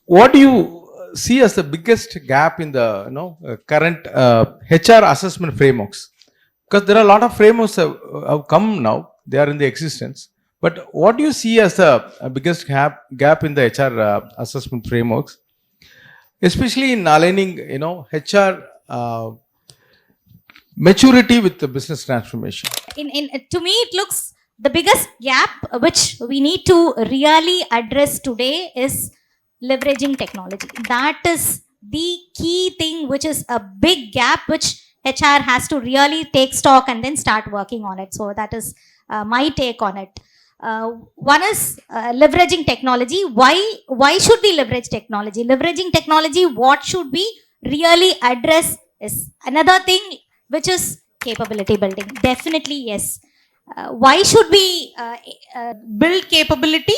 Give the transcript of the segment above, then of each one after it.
what do you see as the biggest gap in the current HR assessment frameworks? Because there are a lot of frameworks have come now, they are in the existence, but what do you see as the biggest gap in the HR assessment frameworks, especially in aligning HR maturity with the business transformation? In to me it looks the biggest gap which we need to really address today is leveraging technology. That is the key thing, which is a big gap which HR has to really take stock and then start working on it. So that is my take on it. One is leveraging technology. Why should we leverage technology? Leveraging technology, what should we really address is another thing, which is capability building. Definitely yes. Why should we build capability?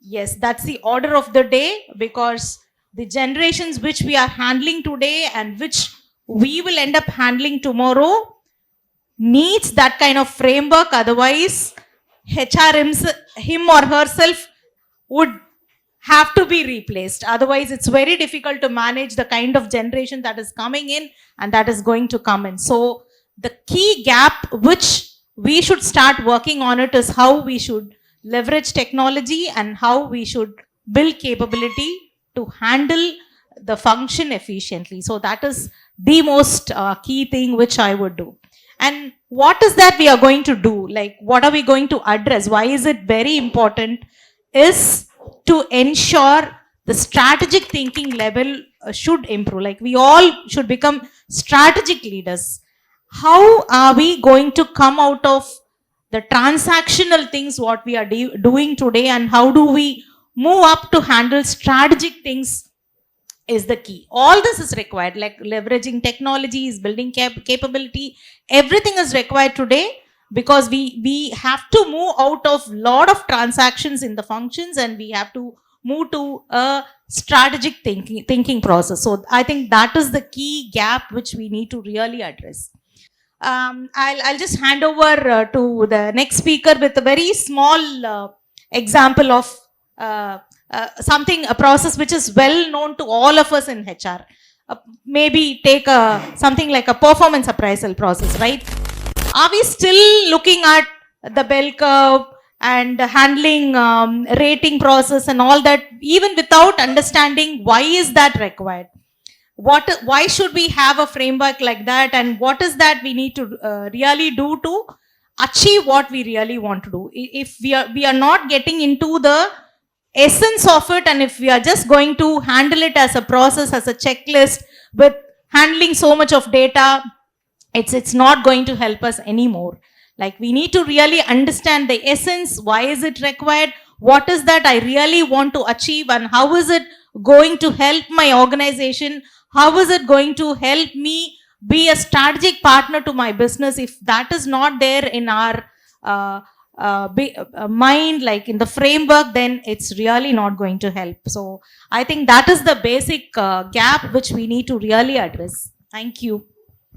Yes, that's the order of the day, because the generations which we are handling today and which we will end up handling tomorrow needs that kind of framework. Otherwise, HR him or herself would have to be replaced. Otherwise, it's very difficult to manage the kind of generation that is coming in and that is going to come in. So the key gap which we should start working on it is how we should leverage technology and how we should build capability to handle the function efficiently. So that is the most key thing which I would do. And what is that we are going to do? Like, what are we going to address? Why is it very important? Is to ensure the strategic thinking level should improve. Like, we all should become strategic leaders. How are we going to come out of the transactional things what we are doing today, and how do we move up to handle strategic things is the key. All this is required, like leveraging technologies, building capability. Everything is required today, because we have to move out of lot of transactions in the functions, and we have to move to a strategic thinking process. So I think that is the key gap which we need to really address. I'll just hand over to the next speaker with a very small example of a process which is well known to all of us in HR. Maybe take something like a performance appraisal process, right? Are we still looking at the bell curve and handling rating process and all that, even without understanding why is that required? Why should we have a framework like that, and what is that we need to really do to achieve what we really want to do? If we are not getting into the essence of it, and if we are just going to handle it as a process, as a checklist with handling so much of data, it's not going to help us anymore. Like, we need to really understand the essence. Why is it required? What is that I really want to achieve, and how is it going to help my organization? How is it going to help me be a strategic partner to my business? If that is not there in our mind, like in the framework, then it's really not going to help. So I think that is the basic gap which we need to really address. Thank you.